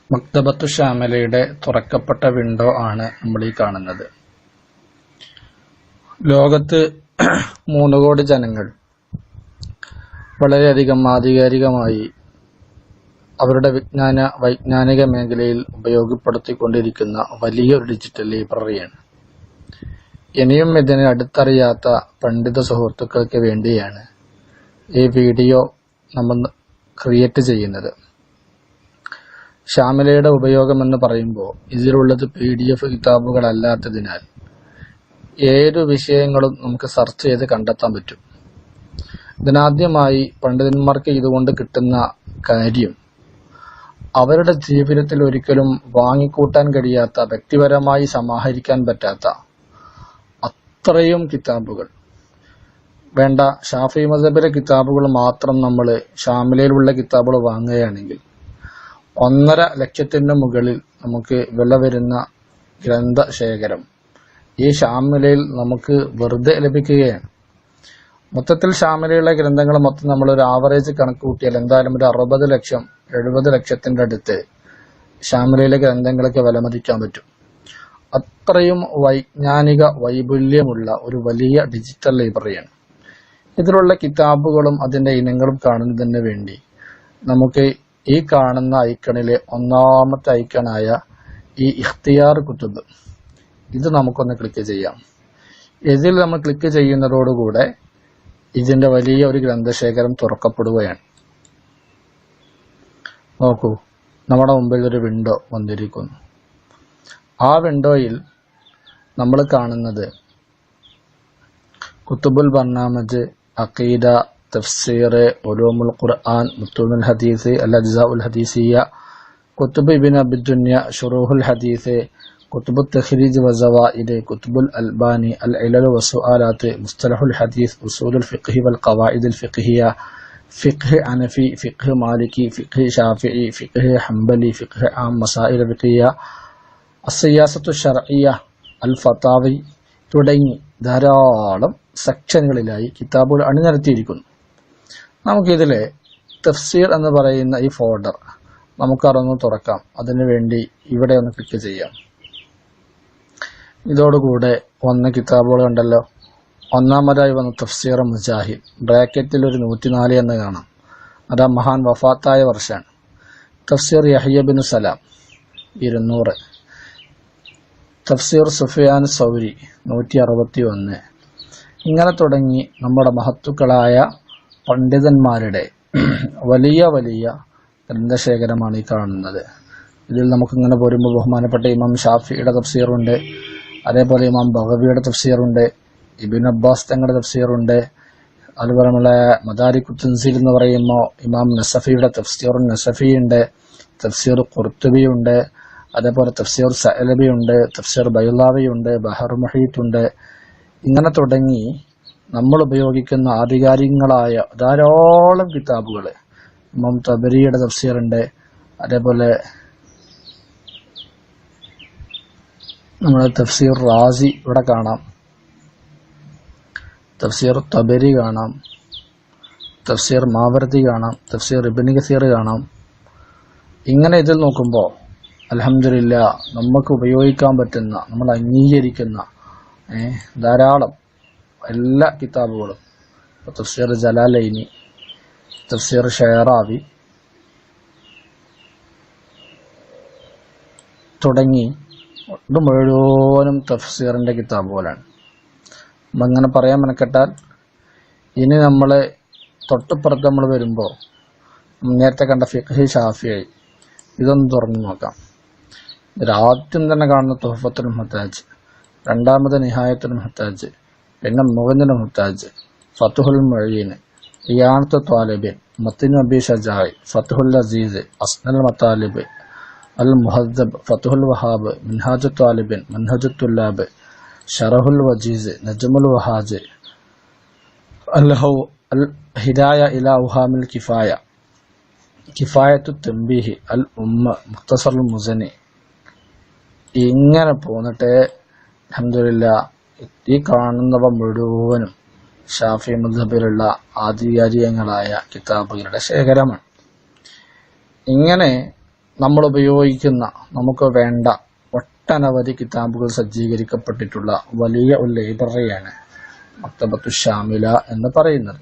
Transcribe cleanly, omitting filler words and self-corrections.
മക്തബത്തു ഷാമിലയുടെ തുറക്കപ്പെട്ട window ആണ് നമ്മൾ ഈ കാണുന്നത്. ലോകത്ത് 3 കോടി ജനങ്ങൾ വളരെയധികം ആധികാരികമായി അവരുടെ വൈജ്ഞാനിക മേഖലയിൽ ഉപയോഗപ്പെടുത്തിക്കൊണ്ടിരിക്കുന്ന വലിയൊരു ഡിജിറ്റൽ ലൈബ്രറിയാണ്. ഇനിയും ഇതിനെ അടുത്തറിയാത്ത പണ്ഡിത സുഹൃത്തുക്കൾക്ക് വേണ്ടിയാണ് ഈ വീഡിയോ നമ്മൾ ക്രിയേറ്റ് ചെയ്യുന്നത്. ഷാമിലയുടെ ഉപയോഗമെന്ന് പറയുമ്പോൾ ഇതിലുള്ളത് PDF കിതാബുകളല്ലാത്തതിനാൽ ഏതു വിഷയങ്ങളും നമുക്ക് സെർച്ച് ചെയ്ത് കണ്ടെത്താൻ പറ്റും. ഇതിനാദ്യമായി പണ്ഡിതന്മാർക്ക് ഇതുകൊണ്ട് കിട്ടുന്ന കാര്യം, അവരുടെ ജീവിതത്തിൽ ഒരിക്കലും വാങ്ങിക്കൂട്ടാൻ കഴിയാത്ത, വ്യക്തിപരമായി സമാഹരിക്കാൻ പറ്റാത്ത അത്രയും കിതാബുകൾ വേണ്ട. ഷാഫി മദ്ഹബിലെ കിതാബുകൾ മാത്രം നമ്മൾ ഷാമിലയിലുള്ള കിതാബുകൾ വാങ്ങുകയാണെങ്കിൽ 1.5 ലക്ഷത്തിന് മുകളിൽ നമുക്ക് വില വരുന്ന ഗ്രന്ഥശേഖരം ഈ ഷാമിലയിൽ നമുക്ക് വെറുതെ ലഭിക്കുകയാണ്. മൊത്തത്തിൽ ഷാമിലയിലെ ഗ്രന്ഥങ്ങൾ മൊത്തം നമ്മളൊരു ആവറേജ് കണക്ക് കൂട്ടിയാൽ എന്തായാലും ഒരു 60 ലക്ഷം 70 ലക്ഷത്തിന്റെ അടുത്ത് ഷാമിലയിലെ ഗ്രന്ഥങ്ങൾക്ക് വിലമതിക്കാൻ പറ്റും. അത്രയും വൈജ്ഞാനിക വൈപുല്യമുള്ള ഒരു വലിയ ഡിജിറ്റൽ ലൈബ്രറിയാണ്. ഇതിലുള്ള കിതാബുകളും അതിന്റെ ഇനങ്ങളും കാണുന്നതിന് വേണ്ടി നമുക്ക് ഈ കാണുന്ന ഐക്കണിലെ 1ാമത്തെ ഐക്കണായ ഈ ഇഖ്തിയാർ കുത്തുബ്, ഇത് നമുക്കൊന്ന് ക്ലിക്ക് ചെയ്യാം. ഇതിൽ നമ്മൾ ക്ലിക്ക് ചെയ്യുന്നതോടുകൂടെ ഇതിന്റെ വലിയ ഒരു ഗ്രന്ഥശേഖരം തുറക്കപ്പെടുകയാണ്. നോക്കൂ, നമ്മുടെ മുമ്പിൽ ഒരു വിൻഡോ വന്നിരിക്കുന്നു. ആ വിൻഡോയിൽ നമ്മൾ കാണുന്നത് കുത്തുബുൽ ബർനാമജ്, അഖീദ, തഫ്സീർ, ഉലൂമുൽ ഖുർആൻ, മുത്തൂനുൽ ഹദീസ്, അൽ അജ്സാഉൽ ഹദീസിയ, കുത്തുബ് ഇബ്നു അബി ദുനിയ, ശുറൂഹുൽ ഹദീസ്, കുത്തുബുൽ തഖ്രീജ് വസവാഇദ്, കുത്തുബുൽ അൽബാനി, അൽ ഇലൽ വസുആലാത്ത്, മുസ്തലഹുൽ ഹദീസ്, ഉസൂലുൽ ഫിഖ്ഹി വൽ ഖവാഇദുൽ ഫിഖ്ഹിയ, ഫിഖ്ഹ് ഹനഫി, ഫിഖ്ഹ് മാലിക്കി, ഫിഖ്ഹ് ഷാഫിഈ, ഫിഖ്ഹ് ഹംബലി, ഫിഖ്ഹ് ആം, മസാഇൽ ഫിഖ്ഹിയ, അസ്സിയാസത്തു ശർഇയ്യ, അൽ ഫതാവി തുടങ്ങി ധാരാളം സെക്ഷനുകളിലായി കിതാബുകൾ അണിനിരത്തിയിരിക്കുന്നു. നമുക്കിതിലെ തഫ്സീർ എന്ന് പറയുന്ന ഈ ഫോൾഡർ നമുക്കതൊന്ന് തുറക്കാം. അതിനുവേണ്ടി ഇവിടെ ഒന്ന് ക്ലിക്ക് ചെയ്യാം. ഇതോടുകൂടെ വന്ന കിതാബുകൾ കണ്ടല്ലോ. ഒന്നാമതായി വന്ന തഫ്സീർ മുജാഹിദ്, ബ്രാക്കറ്റിൽ ഒരു 104 എന്ന് കാണാം. അതാ മഹാൻ വഫാത്തായ വർഷമാണ്. തഫ്സീർ യഹ്യ ബിൻ സലാം 200, തഫ്സീർ സുഫിയാൻ സൗരി 161. ഇങ്ങനെ തുടങ്ങി നമ്മുടെ മഹത്തുക്കളായ പണ്ഡിതന്മാരുടെ വലിയ വലിയ ഗ്രന്ഥശേഖരമാണ് ഈ കാണുന്നത്. ഇതിൽ നമുക്കിങ്ങനെ പോരുമ്പോൾ ബഹുമാനപ്പെട്ട ഇമാം ഷാഫിയുടെ തഫ്സീറുണ്ട്, അതേപോലെ ഇമാം ബഗവിയുടെ തഫ്സീറുണ്ട്, ഇബ്നു അബ്ബാസ് തങ്ങളുടെ തഫ്സീറുണ്ട്, അതുപോലെ നമ്മളെ മദാരിഖു തൻസീൽ എന്ന് പറയുമ്പോൾ ഇമാം നസഫിയുടെ തഫ്സീർ നസഫി ഉണ്ട്, തഫ്സീർ ഖുർത്തുബി ഉണ്ട്, അതേപോലെ തഫ്സീർ സഅലബി ഉണ്ട്, തഫ്സീർ ബൈളാവി ഉണ്ട്, ബഹർ മുഹീത്ത് ഉണ്ട്. ഇങ്ങനെ തുടങ്ങി നമ്മൾ ഉപയോഗിക്കുന്ന ആധികാരികങ്ങളായ ധാരാളം കിതാബുകൾ. ഇമാം തബരിയുടെ തഫ്സീറുണ്ട്, അതേപോലെ നമ്മുടെ തഫ്സീർ റാസി ഇവിടെ കാണാം, തഫ്സീർ തബരി കാണാം, തഫ്സീർ മാവർദി കാണാം, തഫ്സീർ ഇബ്നു കസീർ കാണാം. ഇങ്ങനെ ഇതിൽ നോക്കുമ്പോൾ അൽഹംദുലില്ലാ നമുക്ക് ഉപയോഗിക്കാൻ പറ്റുന്ന, നമ്മൾ അംഗീകരിക്കുന്ന ധാരാളം എല്ലാ കിതാബുകളും, തഫ്സീർ ജലാലൈനി, തഫ്സീർ ഷെയറാവി തുടങ്ങി ഇത് മുഴുവനും തഫ്സീറിന്റെ കിതാബുകളാണ്. അങ്ങനെ പറയാൻ മെനക്കെട്ടാൽ ഇനി നമ്മൾ തൊട്ടുപുറത്ത് നമ്മൾ വരുമ്പോൾ നേരത്തെ കണ്ട ഫിഖ്ഹ് ഷാഫിഈ ഇതൊന്ന് തുറന്നു നോക്കാം. ആദ്യം തന്നെ കാണുന്ന തുഹഫത്തുൽ മുഹ്താജ്, രണ്ടാമത് നിഹായത്തുൽ മുഹ്താജ്, പിന്നെ മുഗ്നിൽ മുഹ്താജ്, ഫത്ഹുൽ മുഈൻ, ഇയാനത്തു ത്വാലിബിൻ, മത്നു അബി ഷജാഇ, ഫത്ഹുൽ അസീസ്, അസ്നൽ മതാലിബ്, അൽ മുഹദ്ദബ്, ഫത്ഹുൽ വഹാബ്, മിൻഹാജു ത്വാലിബിൻ, മൻഹജു തുല്ലാബ്, ഷറഹുൽ വജീസ്, നജ്മുൽ വഹാജ്, അൽ ഹിദായ ഇലാ ഉഹാമിൽ കിഫായ, കിഫായത്തു തംബീഹ്, അൽ ഉമ്മ, മുഖ്തസറുൽ മുസനി. ഇങ്ങനെ പോന്നിട്ട് അൽഹംദുലില്ലാ ഈ കാണുന്നവ മുഴുവനും ഷാഫി മദ്ഹബിലുള്ള ആധികാരികങ്ങളായ കിതാബുകളുടെ ശേഖരമാണ്. ഇങ്ങനെ നമ്മൾ ഉപയോഗിക്കുന്ന നമുക്ക് വേണ്ട ഒട്ടനവധി കിതാബുകൾ സജ്ജീകരിക്കപ്പെട്ടിട്ടുള്ള വലിയ ഒരു ലൈബ്രറിയാണ് മക്തബത്തു ഷാമില എന്ന് പറയുന്നത്.